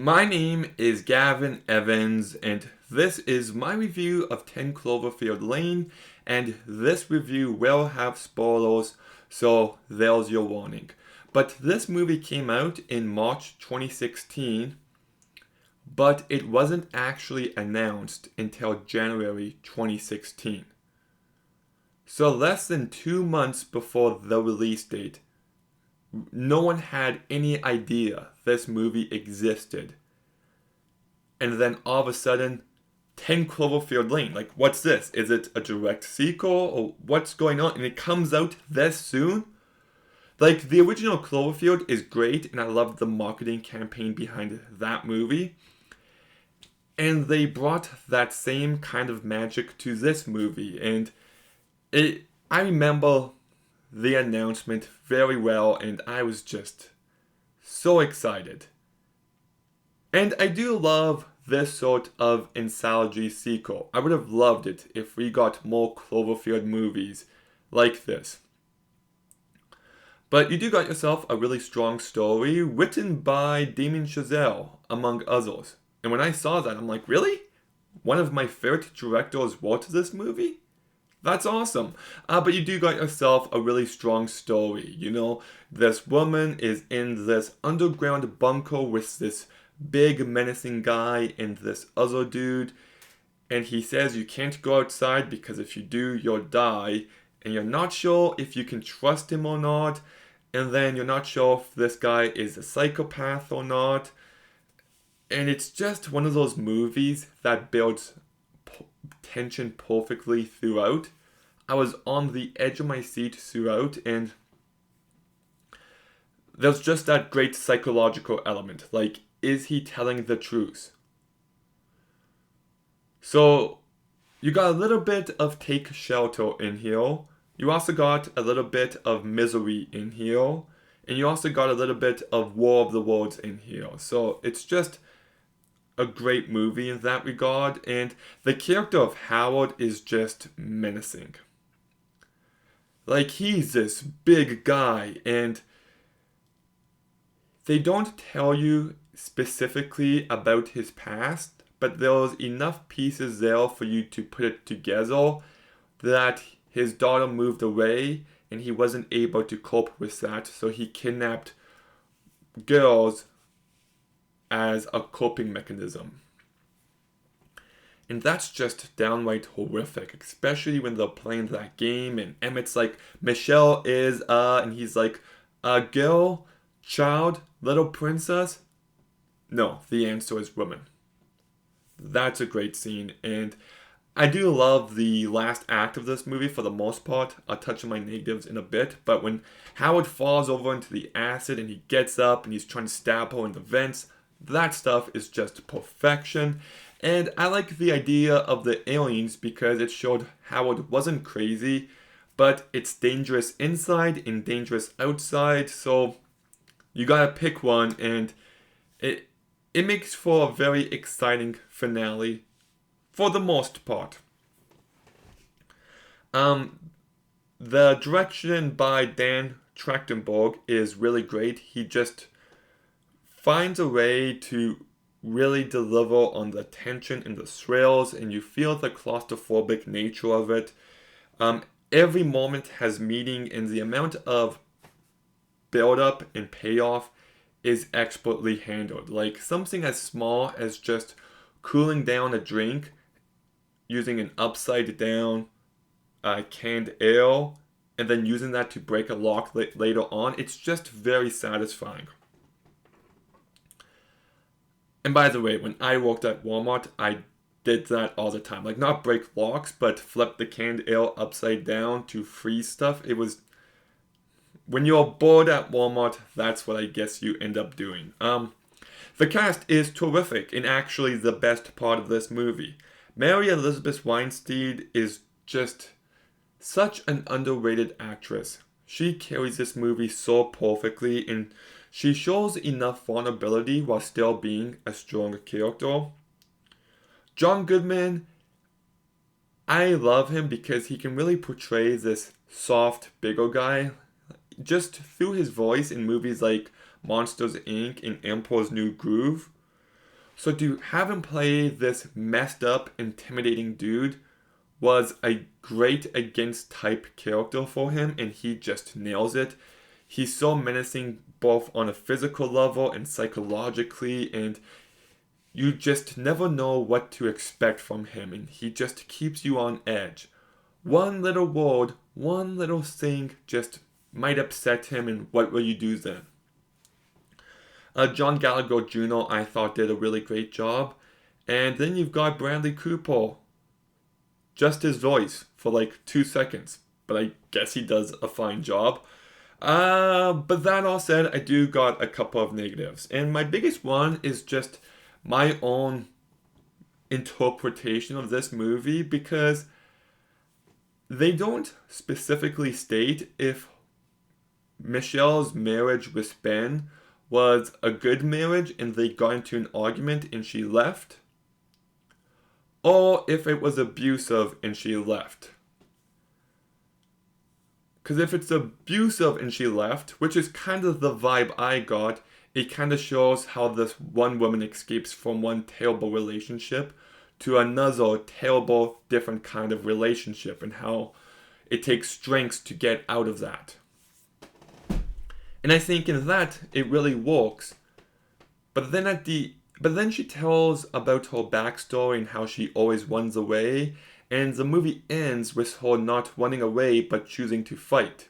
My name is Gavin Evans, and this is my review of 10 Cloverfield Lane, and this review will have spoilers, so there's your warning. But this movie came out in March 2016, but it wasn't actually announced until January 2016. So less than 2 months before the release date, no one had any idea this movie existed. And then all of a sudden, 10 Cloverfield Lane. Like, what's this? Is it a direct sequel? Or what's going on? And it comes out this soon? Like, the original Cloverfield is great, and I love the marketing campaign behind that movie. And they brought that same kind of magic to this movie. And I remember the announcement very well, and I was just so excited. And I do love this sort of anthology sequel. I would have loved it if we got more Cloverfield movies like this. But you do got yourself a really strong story written by Damien Chazelle, among others. And when I saw that, I'm like, really? One of my favorite directors wrote this movie? That's awesome. But you do got yourself a really strong story. You know, this woman is in this underground bunker with this big menacing guy and this other dude. And he says you can't go outside because if you do, you'll die. And you're not sure if you can trust him or not. And then you're not sure if this guy is a psychopath or not. And it's just one of those movies that builds tension perfectly throughout. I was on the edge of my seat throughout, and there's just that great psychological element. Like, is he telling the truth? So, you got a little bit of Take Shelter in here. You also got a little bit of Misery in here. And you also got a little bit of War of the Worlds in here. So, it's just a great movie in that regard. And the character of Howard is just menacing. Like, he's this big guy, and they don't tell you specifically about his past, but there's enough pieces there for you to put it together that his daughter moved away and he wasn't able to cope with that, so he kidnapped girls as a coping mechanism. And that's just downright horrific, especially when they're playing that game and Emmett's like, Michelle is, and he's like, a girl, child, little princess? No, the answer is woman. That's a great scene, and I do love the last act of this movie for the most part. I'll touch on my negatives in a bit, but when Howard falls over into the acid and he gets up and he's trying to stab her in the vents, that stuff is just perfection. And I like the idea of the aliens because it showed Howard wasn't crazy, but it's dangerous inside and dangerous outside. So you gotta pick one, and it makes for a very exciting finale for the most part. The direction by Dan Trachtenberg is really great. He just finds a way to really deliver on the tension and the thrills, and you feel the claustrophobic nature of it. Every moment has meaning, and the amount of build up and payoff is expertly handled. Like something as small as just cooling down a drink using an upside down canned ale and then using that to break a lock later on. It's just very satisfying. And by the way, when I worked at Walmart, I did that all the time. Like, not break locks, but flip the canned ale upside down to freeze stuff. It was, when you're bored at Walmart, that's what I guess you end up doing. The cast is terrific, and actually the best part of this movie. Mary Elizabeth Weinstein is just such an underrated actress. She carries this movie so perfectly, and she shows enough vulnerability while still being a strong character. John Goodman, I love him because he can really portray this soft, bigger guy. Just through his voice in movies like Monsters Inc. and Emperor's New Groove. So to have him play this messed up, intimidating dude was a great against type character for him, and he just nails it. He's so menacing both on a physical level and psychologically, and you just never know what to expect from him, and he just keeps you on edge. One little word, one little thing just might upset him, and what will you do then? John Gallagher Jr. I thought did a really great job. And then you've got Bradley Cooper. Just his voice for like 2 seconds. But I guess he does a fine job. But that all said, I do got a couple of negatives. And my biggest one is just my own interpretation of this movie, because they don't specifically state if Michelle's marriage with Ben was a good marriage and they got into an argument and she left, or if it was abusive and she left. Because if it's abusive and she left, which is kind of the vibe I got, it kind of shows how this one woman escapes from one terrible relationship to another terrible, different kind of relationship, and how it takes strength to get out of that. And I think in that it really works. But then she tells about her backstory and how she always runs away, and the movie ends with her not running away but choosing to fight.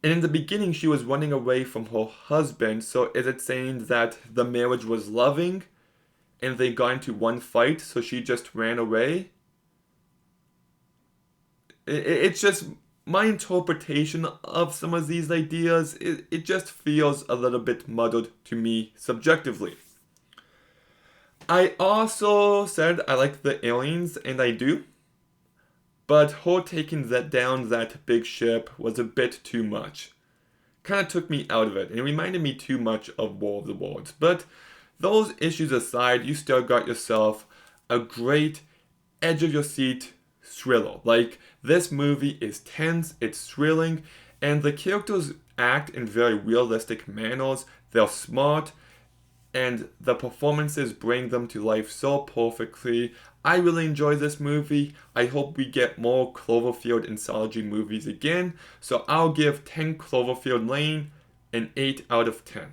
And in the beginning she was running away from her husband, so is it saying that the marriage was loving and they got into one fight so she just ran away? It's just my interpretation of some of these ideas. It just feels a little bit muddled to me subjectively. I also said I like the aliens, and I do. But her taking down that big ship was a bit too much. Kind of took me out of it, and it reminded me too much of War of the Worlds. But those issues aside, you still got yourself a great edge of your seat thriller. Like, this movie is tense, it's thrilling, and the characters act in very realistic manners. They're smart, and the performances bring them to life so perfectly. I really enjoy this movie. I hope we get more Cloverfield anthology movies again. So I'll give 10 Cloverfield Lane an 8 out of 10.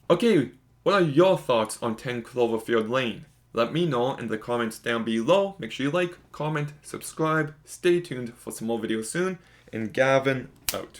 Okay, what are your thoughts on 10 Cloverfield Lane? Let me know in the comments down below. Make sure you like, comment, subscribe. Stay tuned for some more videos soon. And Gavin out.